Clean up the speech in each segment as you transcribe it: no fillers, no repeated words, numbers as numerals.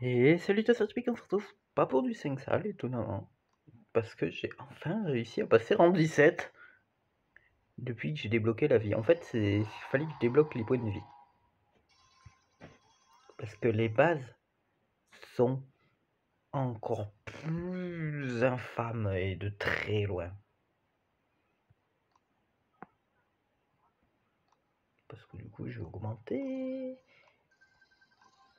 Et salutations Speak, on se retrouve pas pour du 5 salles, étonnamment, parce que j'ai enfin réussi à passer rang 17 depuis que j'ai débloqué la vie. En fait, il fallait que je débloque les points de vie. Parce que les bases sont encore plus infâmes et de très loin. Parce que du coup, je vais augmenter.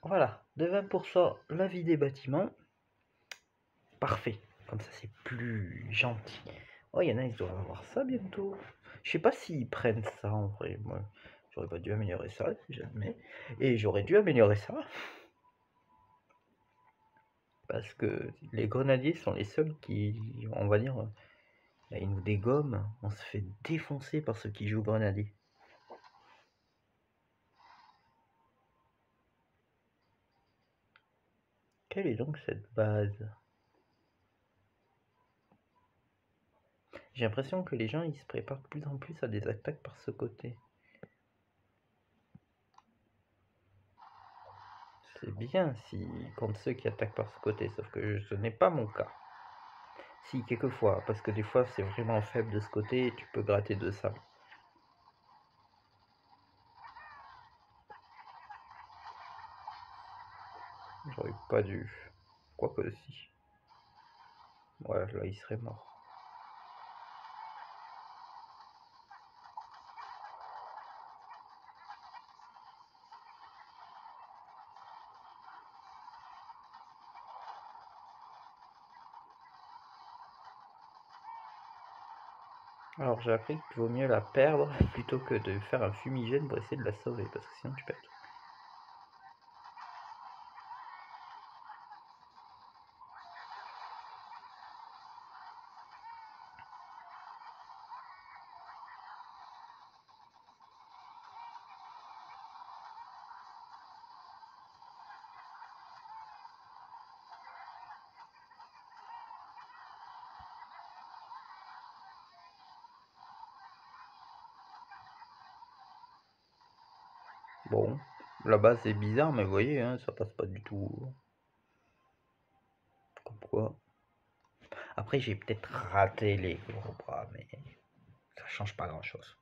Voilà, de 20% la vie des bâtiments. Parfait, comme ça c'est plus gentil. Oh, il y en a, ils doivent avoir ça bientôt. Je sais pas s'ils prennent ça en vrai. Moi, j'aurais pas dû améliorer ça, si jamais. Et j'aurais dû améliorer ça. Parce que les grenadiers sont les seuls qui, on va dire, là, ils nous dégomment. On se fait défoncer par ceux qui jouent grenadier. Quelle est donc cette base? J'ai l'impression que les gens ils se préparent de plus en plus à des attaques par ce côté. C'est bien si contre ceux qui attaquent par ce côté, sauf que ce n'est pas mon cas. Si, quelquefois, parce que des fois c'est vraiment faible de ce côté et tu peux gratter de ça. J'aurais pas dû. Quoique si. Ouais, là il serait mort. Alors j'ai appris qu'il vaut mieux la perdre plutôt que de faire un fumigène pour essayer de la sauver, parce que sinon tu perds tout. Bon, la base est bizarre, mais vous voyez, hein, ça passe pas du tout. Comme quoi. Après j'ai peut-être raté les gros bras, mais ça change pas grand chose.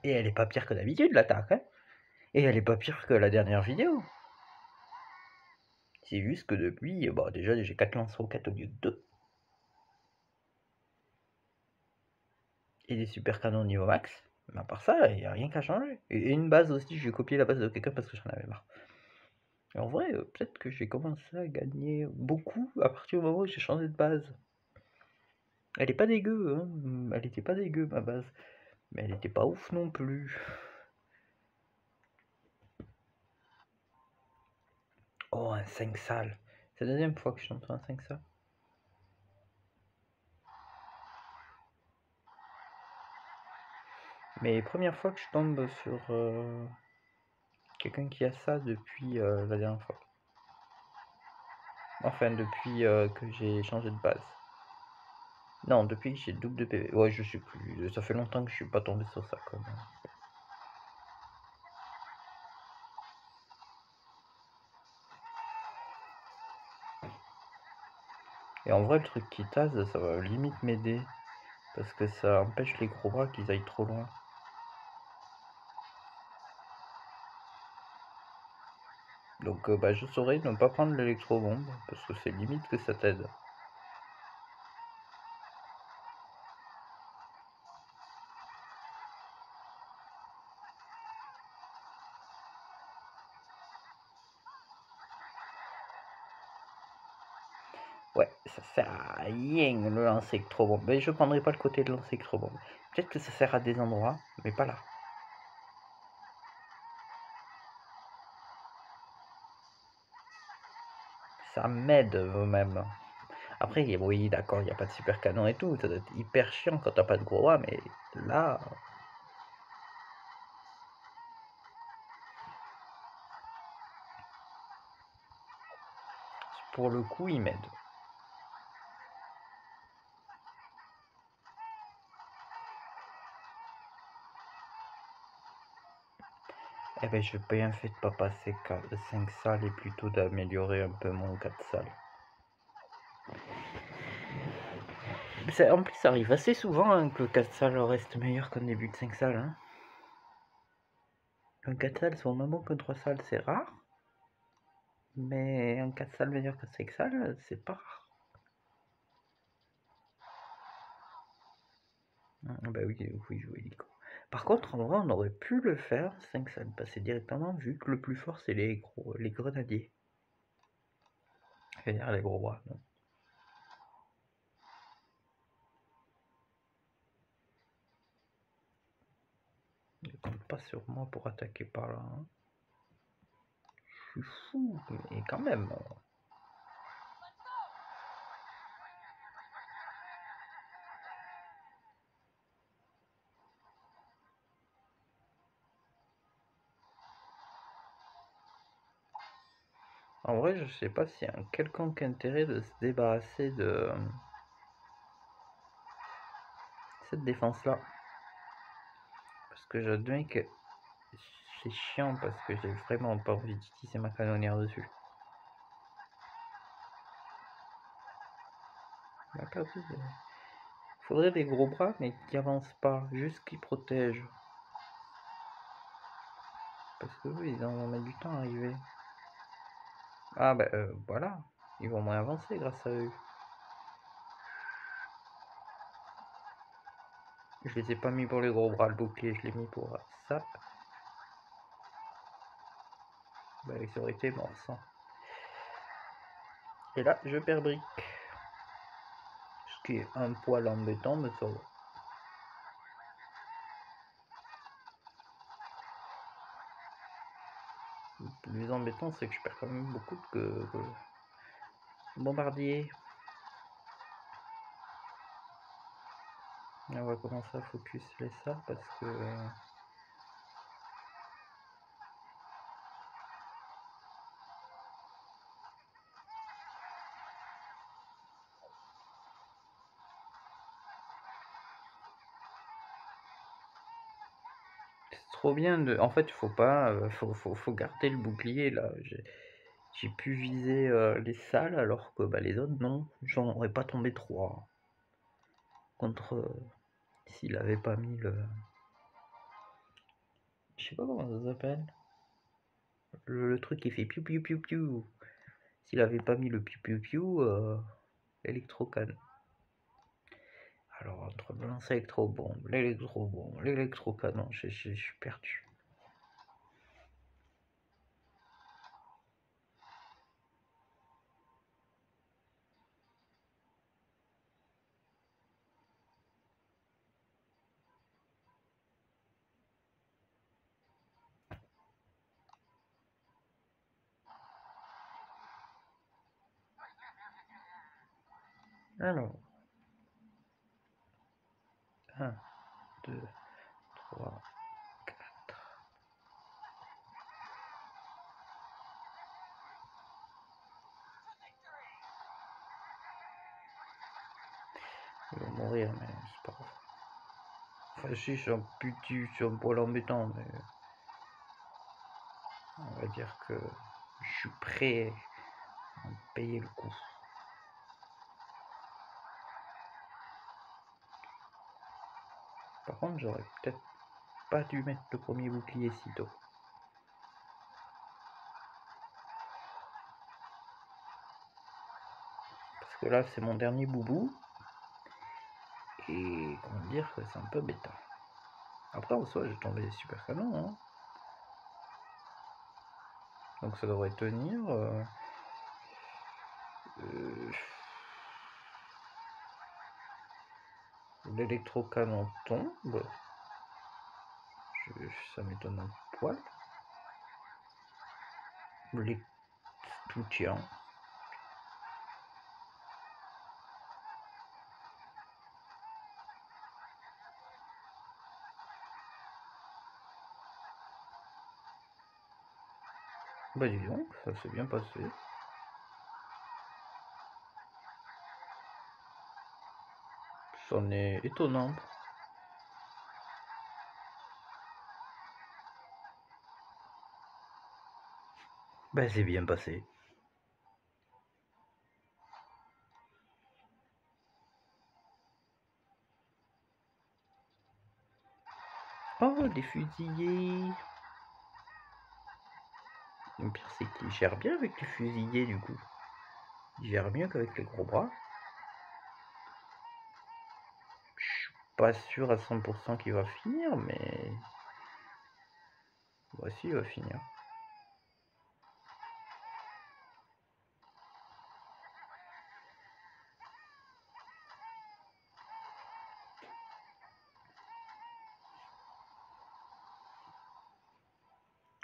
Et elle est pas pire que d'habitude l'attaque, hein. Et elle est pas pire que la dernière vidéo. C'est juste que depuis, bah déjà j'ai 4 lance-roquettes au lieu de 2. Et des super canons niveau max. Mais à part ça, il n'y a rien qu'à changer. Et une base aussi, je vais copier la base de quelqu'un parce que j'en avais marre. Et en vrai, peut-être que j'ai commencé à gagner beaucoup à partir du moment où j'ai changé de base. Elle est pas dégueu, hein. Elle était pas dégueu ma base. Mais elle était pas ouf non plus. Oh, un 5 salles. C'est la deuxième fois que je tombe sur un 5 salles. Mais première fois que je tombe sur quelqu'un qui a ça depuis la dernière fois. Enfin, depuis que j'ai changé de base. Non, depuis que j'ai double de PV. Ouais, je sais plus. Ça fait longtemps que je suis pas tombé sur ça quand même. Et en vrai, le truc qui tase, ça va limite m'aider. Parce que ça empêche les gros bras qu'ils aillent trop loin. Donc bah, je saurais ne pas prendre l'électro-bombe. Parce que c'est limite que ça t'aide. Ouais, ça sert à rien le lancer électro-bombe. Mais je prendrai pas le côté de lancer électro-bombe. Peut-être que ça sert à des endroits, mais pas là. Ça m'aide même. Après, oui, d'accord, il n'y a pas de super canon et tout. Ça doit être hyper chiant quand t'as pas de gros bras, mais là. Pour le coup, il m'aide. Eh ben, je bien fait de pas passer 5 salles et plutôt d'améliorer un peu mon 4 salles. En plus, ça arrive assez souvent hein, que le 4 salles reste meilleur qu'un début de 5 salles. Hein. Un 4 salles soit moins bon qu'un 3 salles, c'est rare. Mais un 4 salles meilleur que 5 salles, c'est pas rare. Bah oui, oui, jouer Nico. Par contre, en vrai, on aurait pu le faire 5 salles passer directement, vu que le plus fort, c'est les grenadiers. C'est-à-dire les gros bras, non. Ne compte pas sur moi pour attaquer par là. Hein. Je suis fou, et quand même. En vrai, je sais pas s'il y a un quelconque intérêt de se débarrasser de cette défense-là. Parce que j'admets que c'est chiant parce que j'ai vraiment pas envie d'utiliser ma canonnière dessus. La carte, faudrait des gros bras mais qui avancent pas, juste qui protègent. Parce que eux, ils vont mettre du temps à arriver. Ah bah voilà, ils vont moins avancer grâce à eux. Je les ai pas mis pour les gros bras, le bouclier, je l'ai mis pour ça. Bah ils auraient été morts sans. Et là, je perds brique. Ce qui est un poil embêtant, mais ça va. Le plus embêtant, c'est que je perds quand même beaucoup de bombardiers. On va commencer à focus les ça parce que c'est trop bien de. En fait, faut pas, faut garder le bouclier là. J'ai pu viser les salles alors que bah, les autres non. J'en aurais pas tombé 3 contre s'il avait pas mis le. Je sais pas comment ça s'appelle. Le truc qui fait piou piou piou piou. S'il avait pas mis le piou piou piou, électrocanon. Alors entre le lance électro-bombe, l'électrocanon, je suis perdu. Alors, 1, 2, 3, 4. Il va mourir, mais c'est pas grave. Enfin, si, je suis un petit, je suis un poil embêtant, mais on va dire que je suis prêt à payer le coup. Par contre, j'aurais peut-être pas dû mettre le premier bouclier si tôt. Parce que là, c'est mon dernier boubou. Et comment dire que c'est un peu bêta. Après, en soi, j'ai tombé des super canons. Hein. Donc ça devrait tenir. L'électrocanon tombe. Ça m'étonne un poil. Tout tient. Bah dis donc, ça s'est bien passé. C'en est étonnant. Ben, c'est bien passé. Oh, des fusillés. Le pire, c'est qu'il gère bien avec les fusillés, du coup. Il gère mieux qu'avec les gros bras. Je suis pas sûr à 100% qu'il va finir, mais... Voici, il va finir.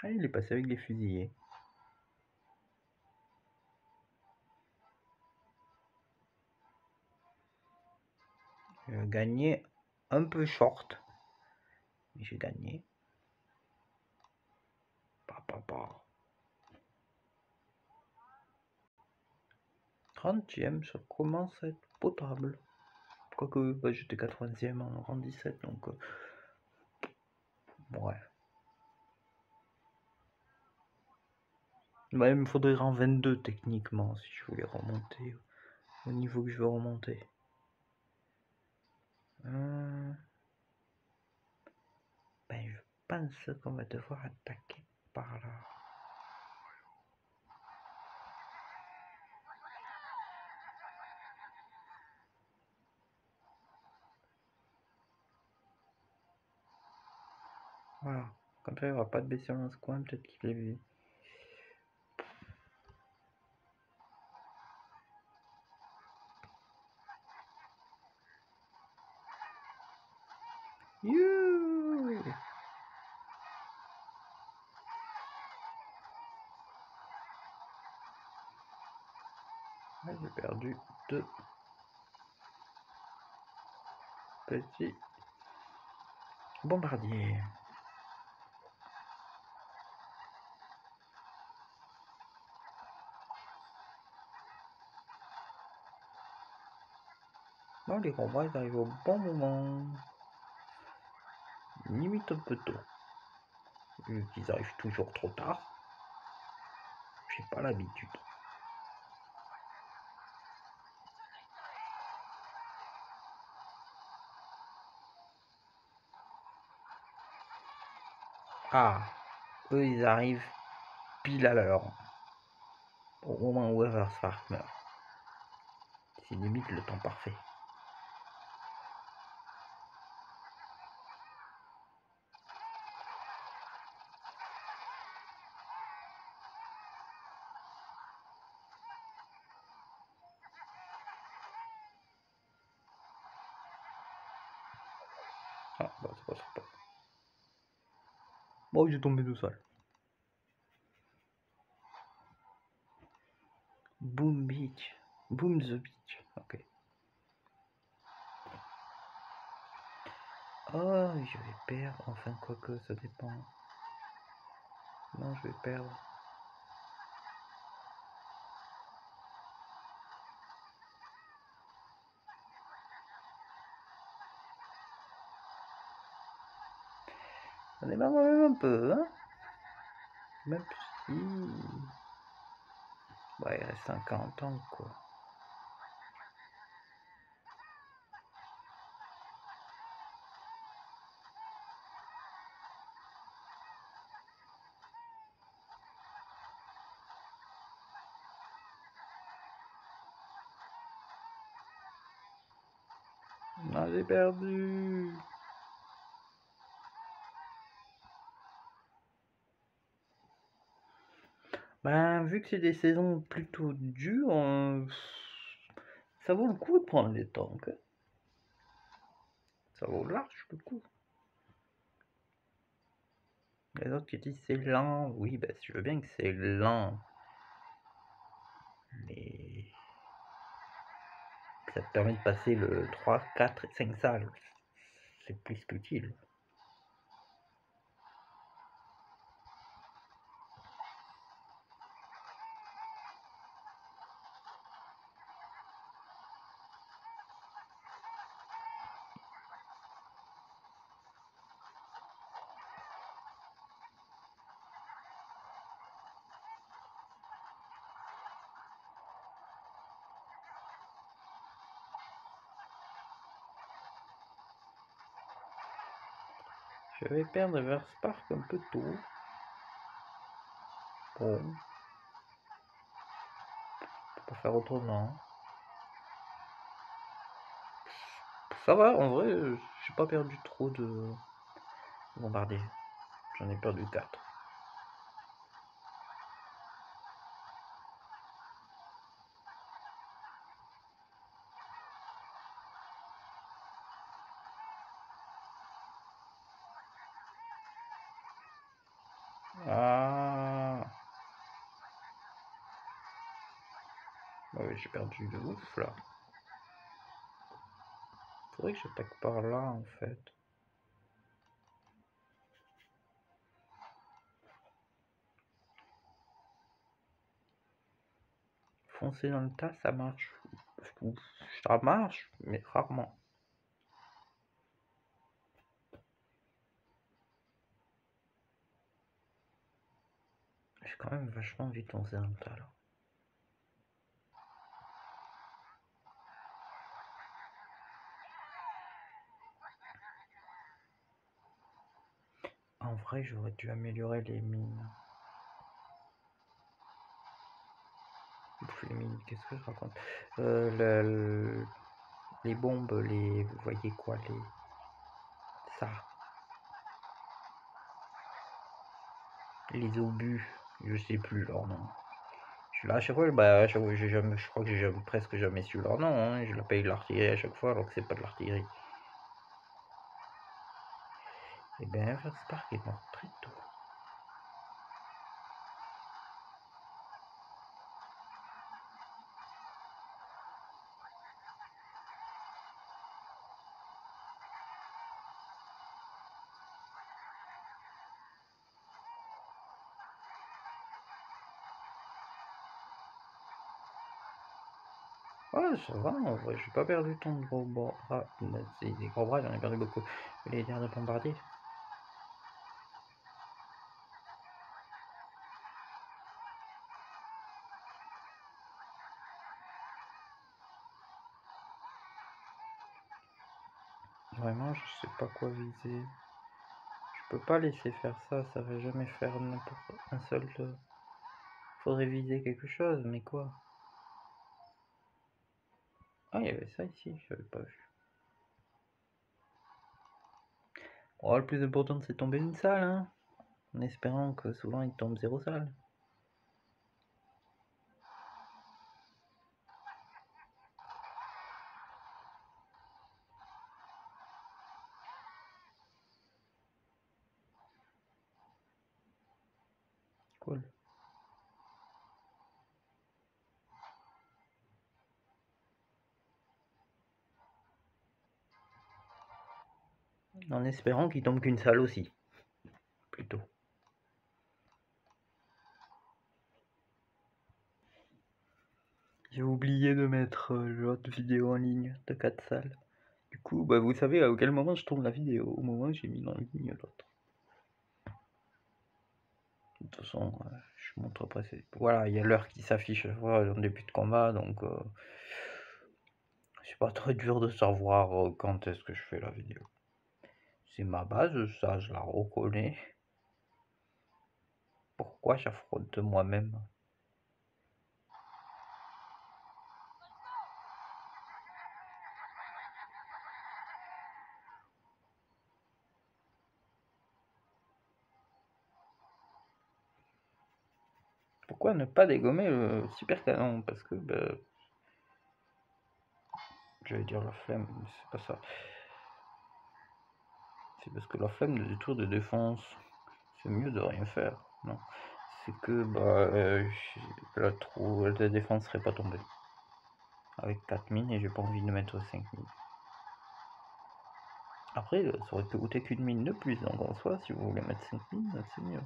Ah, il est passé avec les fusillés. Gagné un peu short. Mais j'ai gagné. 30e, ça commence à être potable. Quoique bah, j'étais 80e en rang 17, donc... ouais. Bah, il me faudrait rang 22 techniquement si je voulais remonter au niveau que je veux remonter. Ben, je pense qu'on va devoir attaquer par là. Voilà. Comme ça, il n'y aura pas de blessure dans ce coin, peut-être qu'il est vu. Youhou! Ah, j'ai perdu 2 petits bombardiers. Non, les combats ils arrivent au bon moment. Limite un peu tôt. Vu qu'ils arrivent toujours trop tard. J'ai pas l'habitude. Ah, eux ils arrivent pile à l'heure. Au moment où Everspark meurt. C'est limite le temps parfait. Ah, bah c'est pas sympa. Bon, j'ai tombé tout seul. Boom Beach. Boom the Beach. Ok. Oh, je vais perdre. Enfin, quoique, ça dépend. Non, je vais perdre. On est même un peu, hein. Même si... bah, il reste 50 ans, quoi. Non, j'ai perdu. Ben, vu que c'est des saisons plutôt dures, ça vaut le coup de prendre les tanks. Ça vaut large le coup. Les autres qui disent c'est lent, oui, ben, je veux bien que c'est lent. Mais ça te permet de passer le 3, 4 et 5 salles. C'est plus qu'utile. Je vais perdre vers Spark un peu tôt. Bon. On peut pas faire autrement. Ça va, en vrai, j'ai pas perdu trop de bombardiers. J'en ai perdu 4. Ah. Bah oui, j'ai perdu de ouf là. Faudrait que j'attaque par là en fait. Foncer dans le tas, ça marche. Ça marche, mais rarement. J'ai quand même vachement envie de foncer dans le tas là. En vrai, j'aurais dû améliorer les mines. Les mines, qu'est-ce que je raconte les bombes, vous voyez quoi, ça, les obus, je sais plus leur nom. Je suis là à chaque fois, bah, à chaque fois, je crois que j'ai presque jamais su leur nom, hein. Je la paye de l'artillerie à chaque fois alors que c'est pas de l'artillerie. Et bien, Spark est mort très tôt. Ouais, ça va, en vrai, j'ai pas perdu tant de gros bras. Des gros bras, j'en ai perdu beaucoup. Les derniers bombardiers. Vraiment, je sais pas quoi viser. Je peux pas laisser faire ça, ça va jamais faire n'importe un seul. Faudrait viser quelque chose, mais quoi? Ah, il y avait ça ici, j'avais pas vu. Oh, le plus important, c'est tomber une salle, hein. En espérant que souvent il tombe 0 salle. Cool. En espérant qu'il tombe qu'une salle aussi. Plutôt. J'ai oublié de mettre l'autre vidéo en ligne de 4 salles. Du coup, bah, vous savez à quel moment je tourne la vidéo, au moment où j'ai mis en ligne l'autre. De toute façon, je montre après. Voilà, il y a l'heure qui s'affiche en début de combat, donc c'est pas très dur de savoir quand est-ce que je fais la vidéo. C'est ma base, ça je la reconnais. Pourquoi j'affronte moi-même? Pourquoi ne pas dégommer le super canon? Parce que, bah, j'allais dire la flemme, mais c'est pas ça. C'est parce que la flemme de détruire de défense, c'est mieux de rien faire, non? C'est que, bah, la défense serait pas tombée. Avec 4 mines et j'ai pas envie de mettre 5 mines. Après, ça aurait pu coûter qu'une mine de plus, donc en soi, si vous voulez mettre 5 mines, c'est mieux.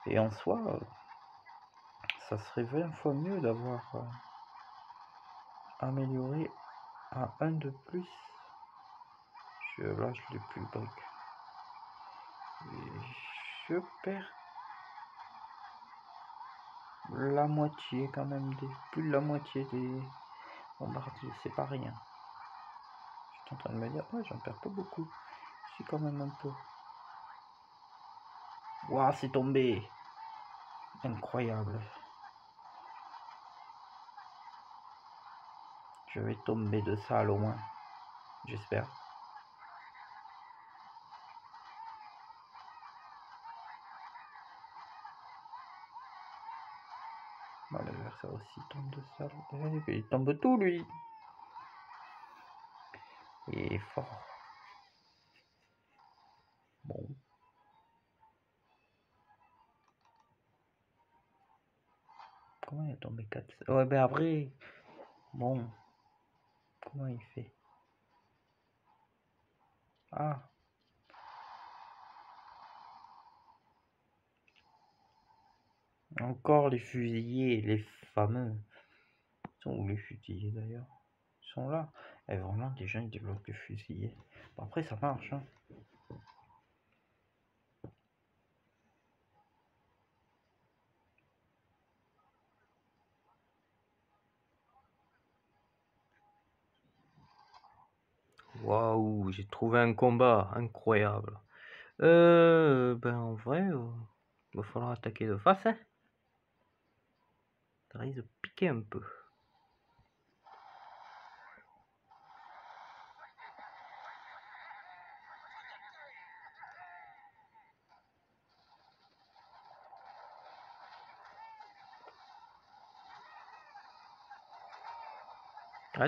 Et en soi, ça serait 20 fois mieux d'avoir amélioré à 1 de plus. Là, je l'ai plus le brick. Et je perds la moitié quand même, plus de la moitié des bombardiers, c'est pas rien. Je suis en train de me dire, ouais, j'en perds pas beaucoup. Si, quand même un peu. Waouh, c'est tombé. Incroyable. Je vais tomber de salle au moins. J'espère. Bon, l'adversaire aussi tombe de salle. Il tombe tout, lui. Il est fort. Bon. Comment il est tombé 4? Ouais, ben après. Bon. Comment il fait? Ah. Encore les fusillés, les fameux. Ils sont où les fusillés d'ailleurs? Ils sont là. Et vraiment, des gens ils développent les fusillés. Bon, après, ça marche. Hein. Waouh, j'ai trouvé un combat incroyable. Ben en vrai, il va falloir attaquer de face. Hein. Ça risque de piquer un peu.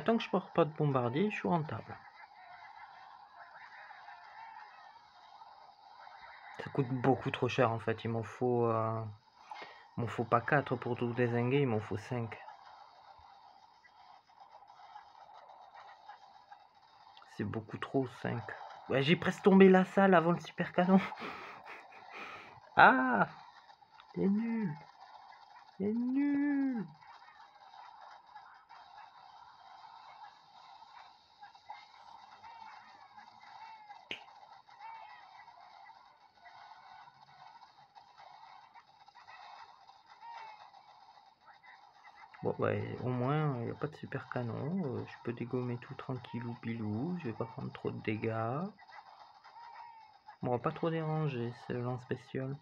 Tant que je porte pas de bombardier, je suis rentable. Ça coûte beaucoup trop cher en fait. Il m'en faut pas 4 pour tout dézinguer, il m'en faut 5. C'est beaucoup trop, 5. Ouais, j'ai presque tombé la salle avant le super canon. Ah, c'est nul. C'est nul. Bon, ouais, au moins, il n'y a pas de super canon. Je peux dégommer tout tranquillou pilou. Je vais pas prendre trop de dégâts. Bon, on va pas trop déranger, c'est le lance spécial.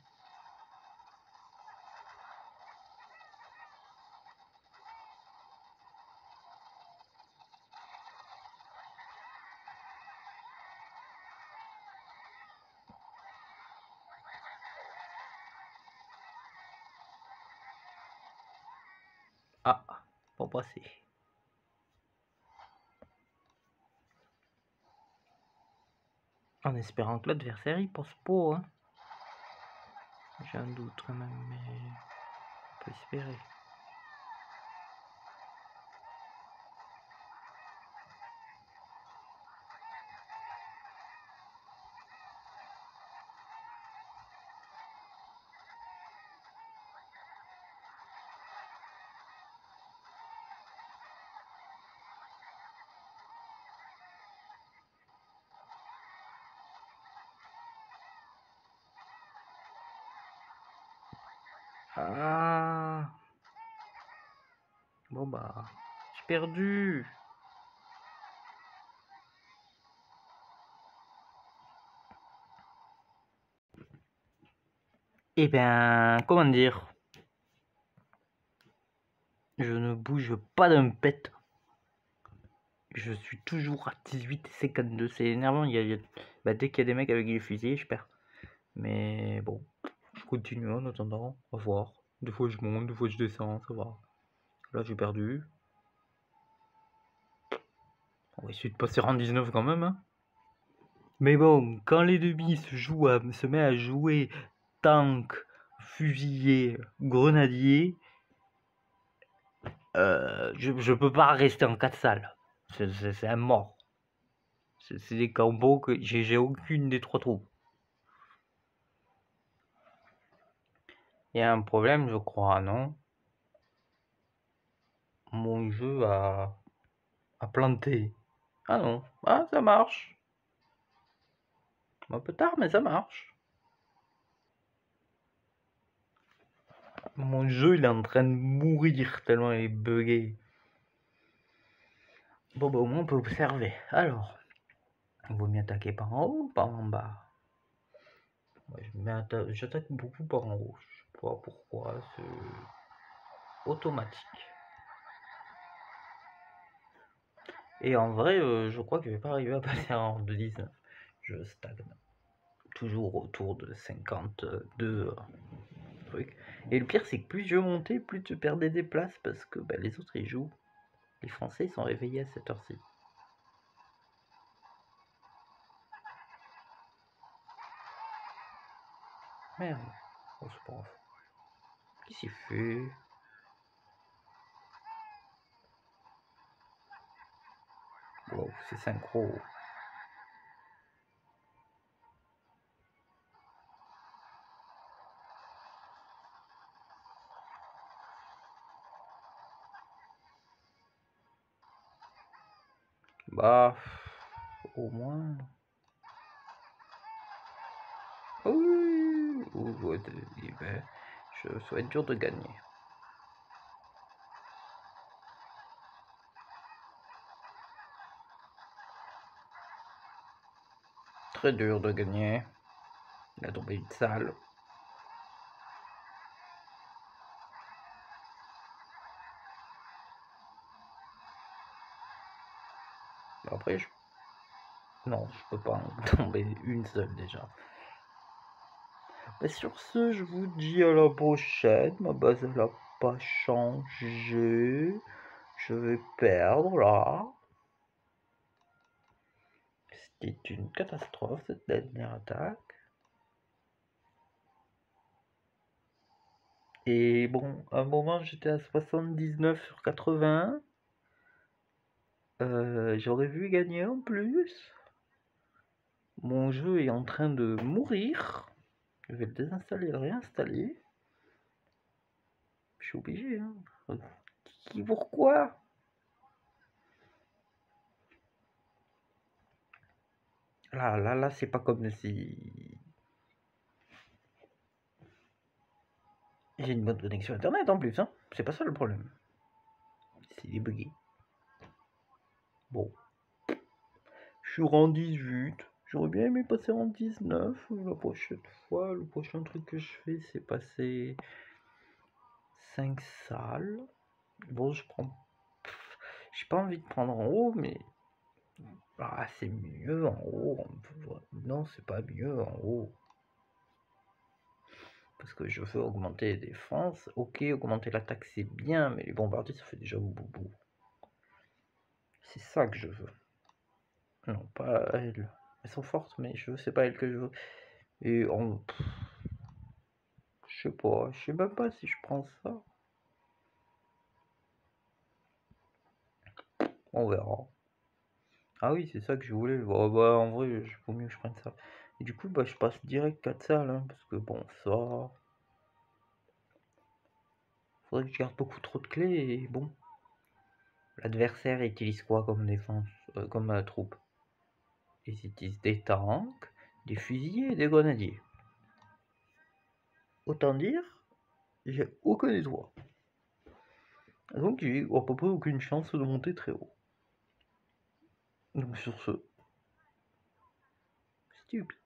Ah, pas passer. En espérant que l'adversaire il pense pas. Hein. J'ai un doute quand même, mais on peut espérer. Ah. Bon bah, j'ai perdu. Eh ben, comment dire? Je ne bouge pas d'un pet. Je suis toujours à 18,52. C'est énervant. Bah, dès qu'il y a des mecs avec les fusils, je perds. Mais bon, je continue en attendant. On va voir. Des fois je monte, des fois je descends, ça va. Là j'ai perdu. On va essayer de passer en 19 quand même. Hein. Mais bon, quand les demi se met à jouer tank, fusilier, grenadier, je peux pas rester en 4 salles. C'est un mort. C'est des combos que j'ai aucune des 3 troupes. Il y a un problème, je crois, non? Mon jeu a planté. Ah non, ah ça marche. Un peu tard, mais ça marche. Mon jeu, il est en train de mourir tellement il est bugué. Bon, bah au moins on peut observer. Alors, il vaut mieux attaquer par en haut ou par en bas? Ouais, j'attaque beaucoup par en haut. Je sais pas pourquoi, c'est automatique. Et en vrai, je crois que je vais pas arriver à passer en 2,19. Je stagne. Toujours autour de 52 trucs. Et le pire, c'est que plus je montais, plus je perdais des places parce que bah, les autres ils jouent. Les Français ils sont réveillés à cette heure-ci. Merde. Oh, c'est pas grave. Qu'est-ce qu'il fait? Wow, c'est synchro. Bah, au moins. Oh oui, ben, ça va être dur de gagner. Très dur de gagner. Il a tombé une salle. Après, non, je peux pas en tomber une seule déjà. Bah, sur ce, je vous dis à la prochaine. Ma base elle a pas changé. Je vais perdre là. C'était une catastrophe cette dernière attaque. Et bon, à un moment j'étais à 79 sur 80. J'aurais vu gagner en plus. Mon jeu est en train de mourir. Je vais le désinstaller et le réinstaller. Je suis obligé. Hein. Pourquoi? Là, c'est pas comme si... J'ai une bonne connexion internet en plus, hein. C'est pas ça le problème. C'est débugué. Bon. Je suis en 18. J'aurais bien aimé passer en 19 la prochaine fois. Le prochain truc que je fais, c'est passer 5 salles. Bon, je prends... J'ai pas envie de prendre en haut, mais... Ah, c'est mieux en haut. Non, c'est pas mieux en haut. Parce que je veux augmenter les défenses. Ok, augmenter l'attaque, c'est bien, mais les bombardiers, ça fait déjà boubou. C'est ça que je veux. Non, pas elles. Elles sont fortes, mais c'est pas elles que je veux. Et on... Je sais même pas si je prends ça. On verra. Ah oui, c'est ça que je voulais. Bah, en vrai, il vaut mieux que je prenne ça. Et du coup, bah, je passe direct 4 salles, hein, parce que bon, ça... Faudrait que je garde beaucoup trop de clés, et bon... L'adversaire utilise quoi comme défense, comme troupe? Ils utilisent des tanks, des fusiliers et des grenadiers. Autant dire, j'ai aucun des trois. Donc j'ai à peu près aucune chance de monter très haut. Donc sur ce, stupide.